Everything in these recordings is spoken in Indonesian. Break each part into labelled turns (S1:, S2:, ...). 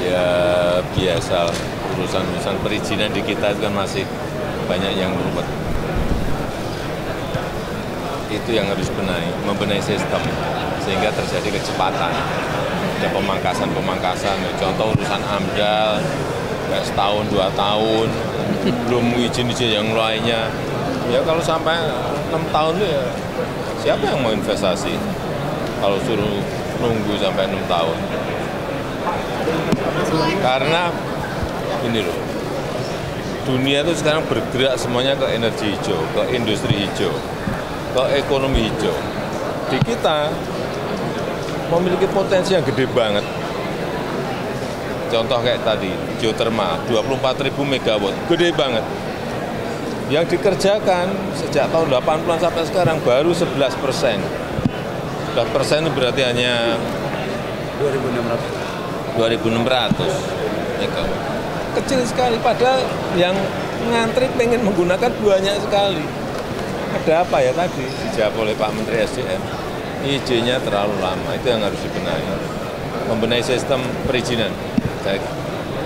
S1: Ya biasa urusan perizinan di kita itu kan masih banyak yang ruwet. Itu yang harus membenahi sistem sehingga terjadi kecepatan. Ada pemangkasan. Contoh urusan AMDAL, kayak setahun 2 tahun, belum izin yang lainnya. Ya kalau sampai 6 tahun itu ya siapa yang mau investasi? Kalau suruh nunggu sampai 6 tahun. Karena ini loh, dunia itu sekarang bergerak semuanya ke energi hijau, ke industri hijau, ke ekonomi hijau. Di kita memiliki potensi yang gede banget. Contoh kayak tadi, geothermal, 24.000 megawatt, gede banget. Yang dikerjakan sejak tahun 80-an sampai sekarang baru 11%. 11% berarti hanya 2.600 megawatt. Kecil sekali, padahal yang ngantri pengen menggunakan banyak sekali. Ada apa ya tadi? Dijawab oleh Pak Menteri SDM. Izinnya terlalu lama, itu yang harus dibenahi. Membenahi sistem perizinan. Saya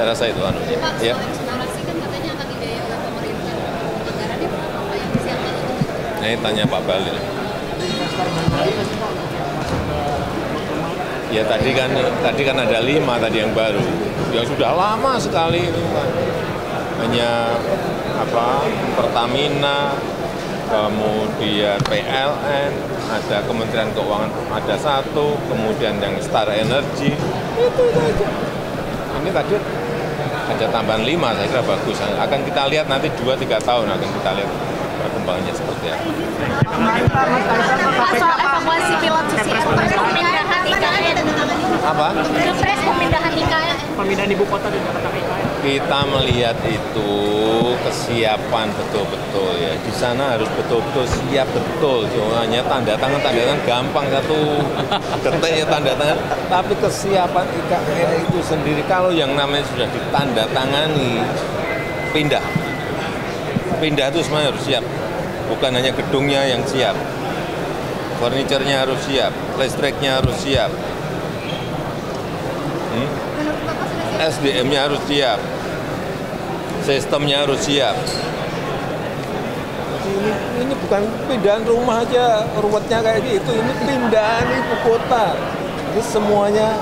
S1: rasa itu anunya.
S2: Pak,
S1: Ya.
S2: eksplorasi kan katanya akan dibiayai oleh pemerintah. Anggarannya berapa Pak yang disiapkan untuk itu?
S1: Nah, ini tanya Pak Balil. Ya tadi kan ada 5 tadi yang baru. Yang sudah lama sekali itu kan. Hanya Pertamina, kemudian PLN, ada Kementerian Keuangan ada 1, kemudian yang Star Energy, itu aja. Ini tadi ada tambahan 5, saya kira bagus. Akan kita lihat nanti 2-3 tahun akan kita lihat perkembangannya seperti apa.
S2: Pak, soal evakuasi pilot CCS pemindahan IKN.
S1: Apa?
S2: Pilpres pemindahan IKN.
S3: Pemindahan ibu kota dan Jakarta ke IKN.
S1: Kita melihat itu kesiapan betul-betul ya. Di sana harus betul-betul siap betul. Hanya tanda tangan gampang, satu detik ya tanda tangan. Tapi kesiapan IKN itu sendiri kalau yang namanya sudah ditandatangani pindah itu semuanya harus siap. Bukan hanya gedungnya yang siap, furniturnya harus siap, listriknya harus siap, SDM-nya harus siap, sistemnya harus siap. Ini bukan pindahan rumah aja, ruwetnya kayak gitu. Ini pindahan ibu kota. Ini semuanya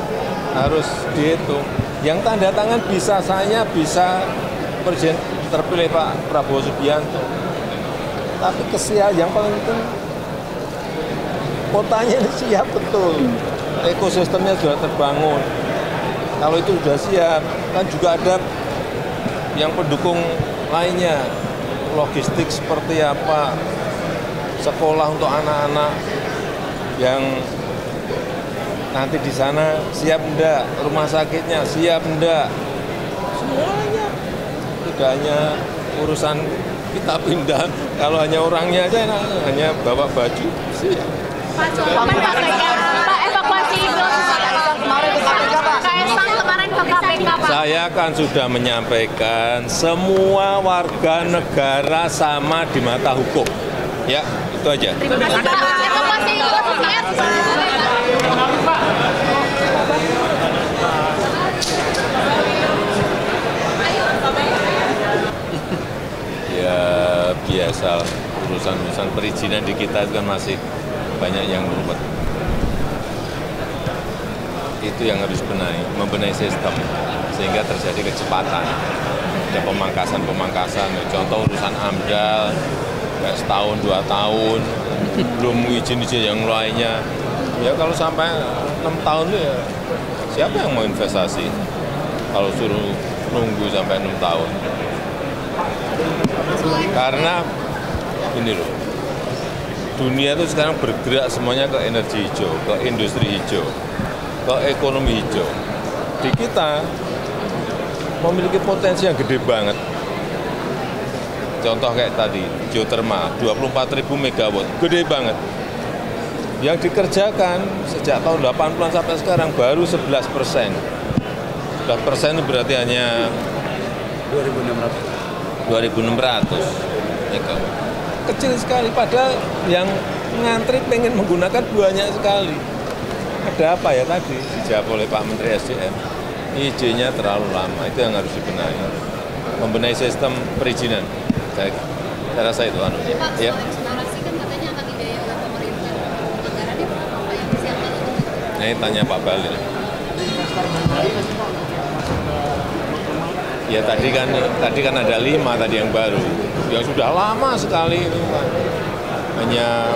S1: harus dihitung. Yang tanda tangan bisa saya, bisa Presiden terpilih Pak Prabowo Subianto. Tapi yang paling penting kotanya ini siap betul. Ekosistemnya sudah terbangun. Kalau itu sudah siap, kan juga ada yang pendukung lainnya. Logistik seperti apa, sekolah untuk anak-anak yang nanti di sana siap enggak, rumah sakitnya siap enggak, semuanya. Tidak hanya urusan kita pindah, kalau hanya orangnya aja, hanya bawa baju siap.
S2: Pak, evakuasi pilot KSang kemarin ke KPK Pak.
S1: Saya kan sudah menyampaikan semua warga negara sama di mata hukum. Ya, itu aja.
S2: Evakuasi pilot CCS Pak.
S1: Ya biasa urusan perizinan di kita itu kan masih banyak yang ruwet. Itu yang harus membenahi sistem sehingga terjadi kecepatan. Ada pemangkasan. Contoh urusan AMDAL, kayak setahun 2 tahun, belum izin yang lainnya. Ya kalau sampai 6 tahun itu ya siapa yang mau investasi? Kalau suruh nunggu sampai 6 tahun. Karena ini loh, dunia itu sekarang bergerak semuanya ke energi hijau, ke industri hijau, ke ekonomi hijau. Di kita memiliki potensi yang gede banget. Contoh kayak tadi, geothermal, 24.000 megawatt, gede banget. Yang dikerjakan sejak tahun 80-an sampai sekarang baru 11%. 11% berarti hanya 2.600 megawatt. Kecil sekali, padahal yang ngantri pengen menggunakan banyak sekali. Ada apa ya tadi? Dijawab oleh Pak Menteri SDM. Izinnya terlalu lama, itu yang harus dibenahi. Membenahi sistem perizinan. Saya rasa itu anunya.
S2: Pak,
S1: Ya.
S2: soal eksplorasi kan katanya akan dibiayai oleh pemerintah. Anggarannya berapa Pak yang disiapkan untuk itu?
S1: Nah, ini tanya Pak Balil. Ya tadi kan ada 5 tadi yang baru. Ya sudah lama sekali itu kan. Hanya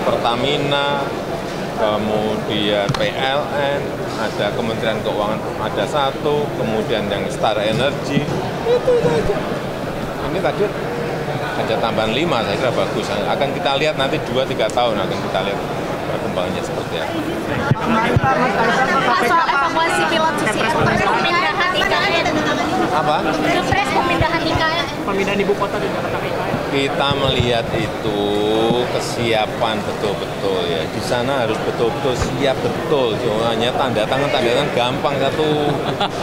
S1: Pertamina, kemudian PLN, ada Kementerian Keuangan ada 1, kemudian yang Star Energy, itu saja. Ini tadi ada tambahan 5, saya kira bagus. Akan kita lihat nanti 2-3 tahun akan kita lihat perkembangannya seperti apa.
S2: Pak, soal evakuasi pilot CCR, pemindahan IKN.
S1: Apa?
S2: Pilpres pemindahan IKN.
S3: Pemindahan ibu kota dan Jakarta ke IKN.
S1: Kita melihat itu kesiapan betul-betul ya. Di sana harus betul-betul siap betul. Hanya tanda tangan gampang, 1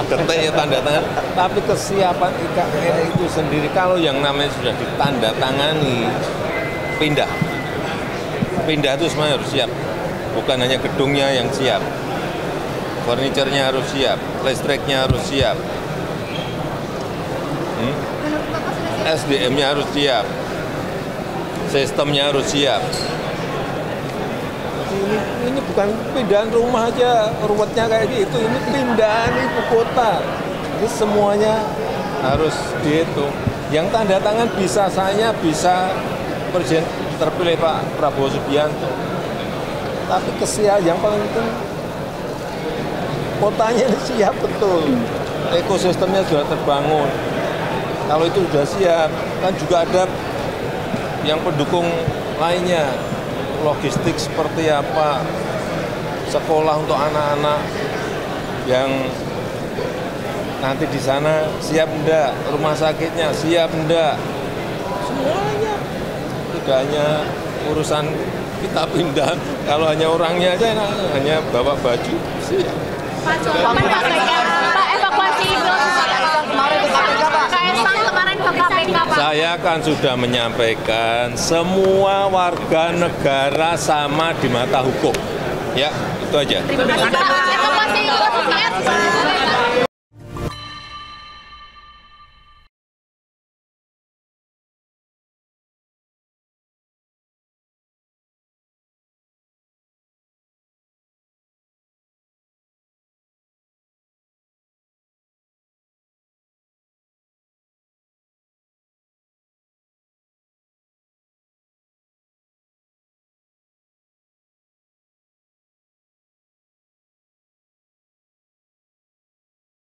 S1: detik ya tanda tangan. Tapi kesiapan IKN itu sendiri kalau yang namanya sudah ditandatangani pindah itu semuanya harus siap. Bukan hanya gedungnya yang siap, furniturnya harus siap, listriknya harus siap, SDM-nya harus siap, sistemnya harus siap. Ini bukan pindahan rumah aja, ruwetnya kayak gitu. Ini pindahan ibu kota. Ini semuanya harus dihitung. Yang tanda tangan bisa saya, bisa Presiden terpilih Pak Prabowo Subianto. Tapi yang paling penting kotanya ini siap betul. Ekosistemnya sudah terbangun. Kalau itu sudah siap, kan juga ada yang pendukung lainnya. Logistik seperti apa, sekolah untuk anak-anak yang nanti di sana siap enggak, rumah sakitnya siap enggak, semuanya. Tidak hanya urusan kita pindah, kalau hanya orangnya aja, hanya bawa baju siap.
S2: Pak, evakuasi pilot KSang kemarin ke KPK Pak.
S1: Saya kan sudah menyampaikan semua warga negara sama di mata hukum. Ya, itu aja.
S2: Terima kasih Pak.